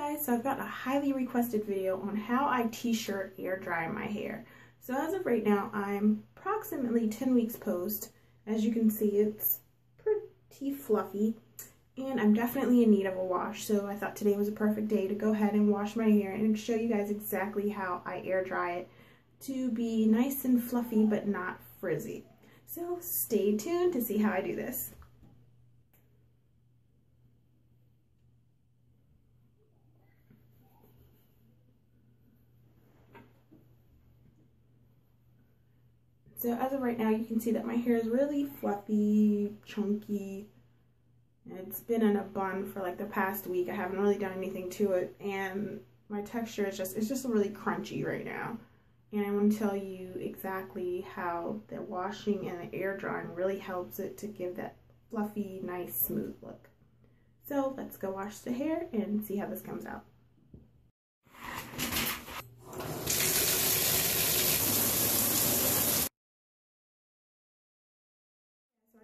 Guys, so I've got a highly requested video on how I t-shirt air dry my hair. So as of right now, I'm approximately 10 weeks post. As you can see, it's pretty fluffy and I'm definitely in need of a wash. So I thought today was a perfect day to go ahead and wash my hair and show you guys exactly how I air dry it to be nice and fluffy but not frizzy. So stay tuned to see how I do this. So as of right now, you can see that my hair is really fluffy, chunky. It's been in a bun for like the past week. I haven't really done anything to it, and my texture is just really crunchy right now. And I want to tell you exactly how the washing and the air drying really helps it to give that fluffy, nice, smooth look. So let's go wash the hair and see how this comes out.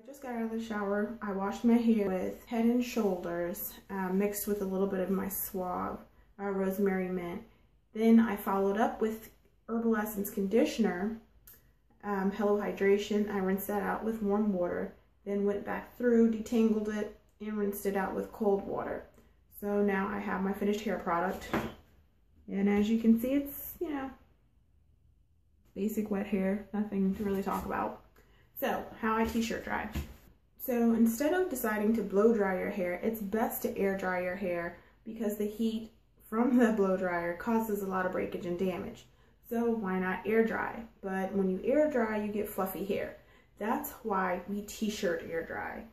Just got out of the shower. I washed my hair with Head and Shoulders mixed with a little bit of my Suave Rosemary Mint. Then I followed up with Herbal Essence Conditioner, Hello Hydration. I rinsed that out with warm water, then went back through, detangled it, and rinsed it out with cold water. So now I have my finished hair product. And as you can see, it's, you know, basic wet hair, nothing to really talk about. So, how I t-shirt dry. So, instead of deciding to blow dry your hair, it's best to air dry your hair because the heat from the blow dryer causes a lot of breakage and damage. So, why not air dry? But when you air dry, you get fluffy hair. That's why we t-shirt air dry.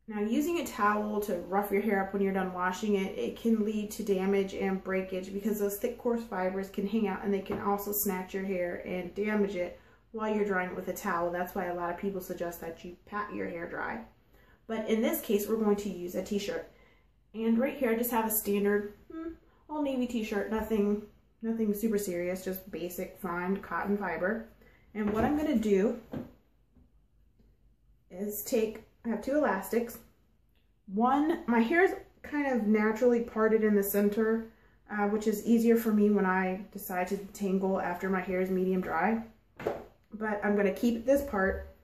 Now, using a towel to rough your hair up when you're done washing it, it can lead to damage and breakage because those thick, coarse fibers can hang out and they can also snatch your hair and damage it while you're drying it with a towel. That's why a lot of people suggest that you pat your hair dry. But in this case, we're going to use a t-shirt. And right here, I just have a standard old navy t-shirt, nothing super serious, just basic fine cotton fiber. And what I'm going to do is I have two elastics. One, my hair is kind of naturally parted in the center, which is easier for me when I decide to detangle after my hair is medium dry. But I'm going to keep this part.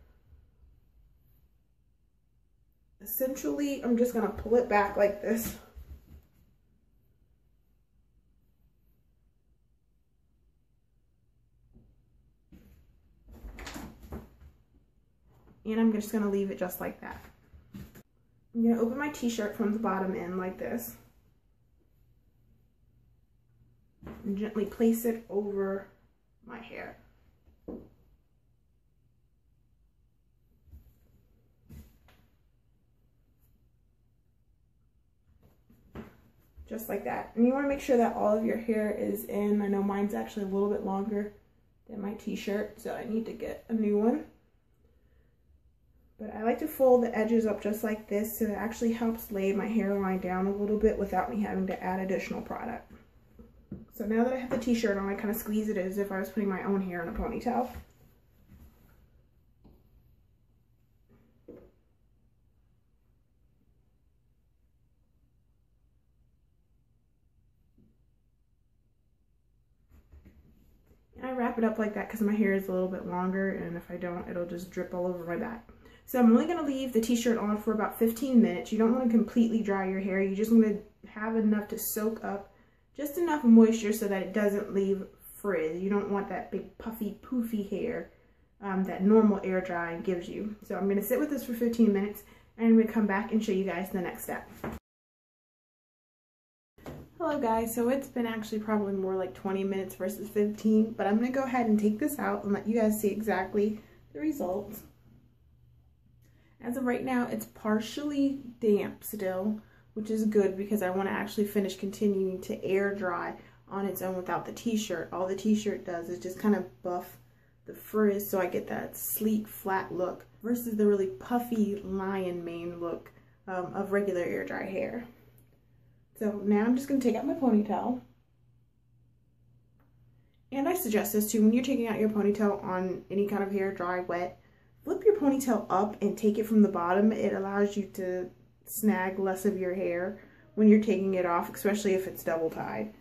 Essentially, I'm just going to pull it back like this. And I'm just going to leave it just like that. I'm going to open my t-shirt from the bottom in like this. And gently place it over my hair. Just like that. And you want to make sure that all of your hair is in. I know mine's actually a little bit longer than my t-shirt, so I need to get a new one. But I like to fold the edges up just like this, so it actually helps lay my hairline down a little bit without me having to add additional product. So now that I have the t-shirt on, I kind of squeeze it as if I was putting my own hair in a ponytail. I wrap it up like that because my hair is a little bit longer, and if I don't, it'll just drip all over my back. So I'm only going to leave the t-shirt on for about 15 minutes. You don't want to completely dry your hair. You just want to have enough to soak up just enough moisture so that it doesn't leave frizz. You don't want that big puffy, poofy hair that normal air drying gives you. So I'm going to sit with this for 15 minutes, and I'm going to come back and show you guys the next step. Hello guys, so it's been actually probably more like 20 minutes versus 15, but I'm going to go ahead and take this out and let you guys see exactly the results. As of right now, it's partially damp still, which is good because I want to actually finish continuing to air dry on its own without the t-shirt. All the t-shirt does is just kind of buff the frizz so I get that sleek, flat look versus the really puffy lion mane look of regular air dry hair. So now I'm just going to take out my ponytail. And I suggest this too, when you're taking out your ponytail on any kind of hair, dry, wet, flip your ponytail up and take it from the bottom. It allows you to snag less of your hair when you're taking it off, especially if it's double tied.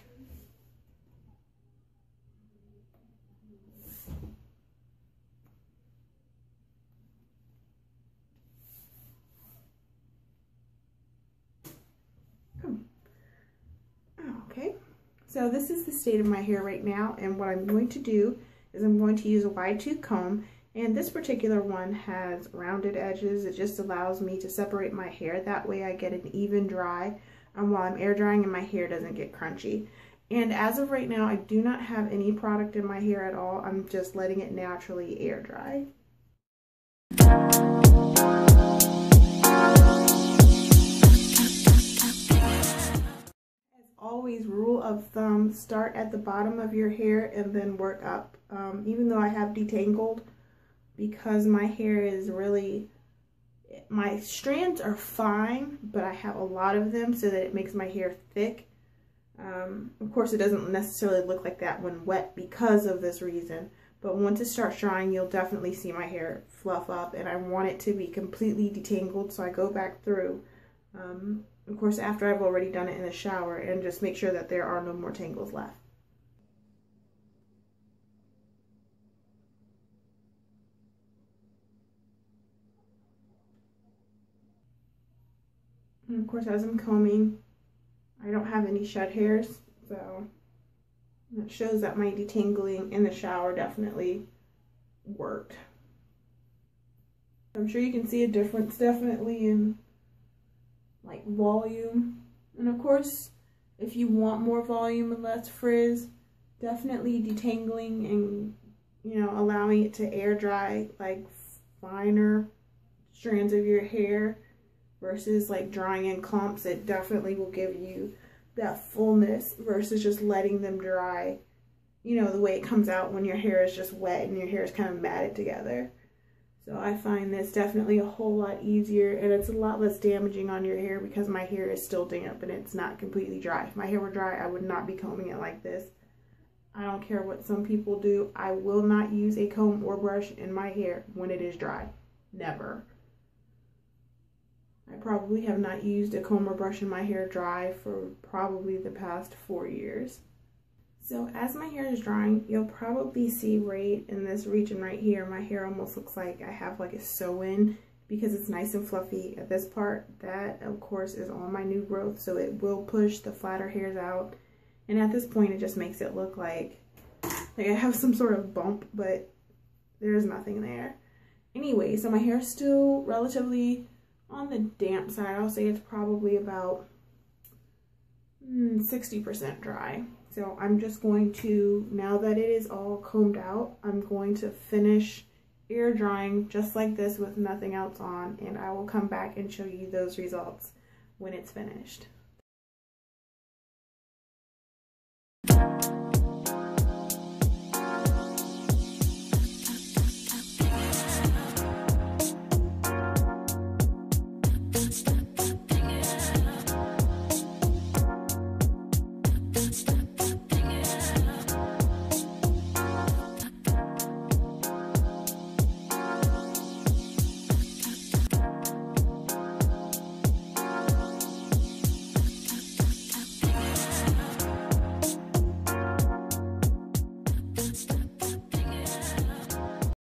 Okay, so this is the state of my hair right now, and what I'm going to do is I'm going to use a wide tooth comb, and this particular one has rounded edges. It just allows me to separate my hair. That way I get an even dry while I'm air drying and my hair doesn't get crunchy. And as of right now, I do not have any product in my hair at all. I'm just letting it naturally air dry. Always, rule of thumb, start at the bottom of your hair and then work up. Even though I have detangled, because my hair is really, my strands are fine, but I have a lot of them so that it makes my hair thick. Of course, it doesn't necessarily look like that when wet because of this reason, but once it starts drying, you'll definitely see my hair fluff up, and I want it to be completely detangled, so I go back through. Of course, after I've already done it in the shower, and just make sure that there are no more tangles left. And of course, as I'm combing, I don't have any shed hairs, so that shows that my detangling in the shower definitely worked. I'm sure you can see a difference definitely in like volume, and of course if you want more volume and less frizz, definitely detangling and, you know, allowing it to air dry like finer strands of your hair versus like drying in clumps. It definitely will give you that fullness versus just letting them dry, you know, the way it comes out when your hair is just wet and your hair is kind of matted together. So I find this definitely a whole lot easier, and it's a lot less damaging on your hair because my hair is still damp and it's not completely dry. If my hair were dry, I would not be combing it like this. I don't care what some people do. I will not use a comb or brush in my hair when it is dry. Never. I probably have not used a comb or brush in my hair dry for probably the past 4 years. So as my hair is drying, you'll probably see right in this region right here, my hair almost looks like I have like a sew-in because it's nice and fluffy at this part. That, of course, is all my new growth, so it will push the flatter hairs out. And at this point, it just makes it look like I have some sort of bump, but there's nothing there. Anyway, so my hair is still relatively on the damp side. I'll say it's probably about 60% dry. So I'm just going to, now that it is all combed out, I'm going to finish air drying just like this with nothing else on, and I will come back and show you those results when it's finished.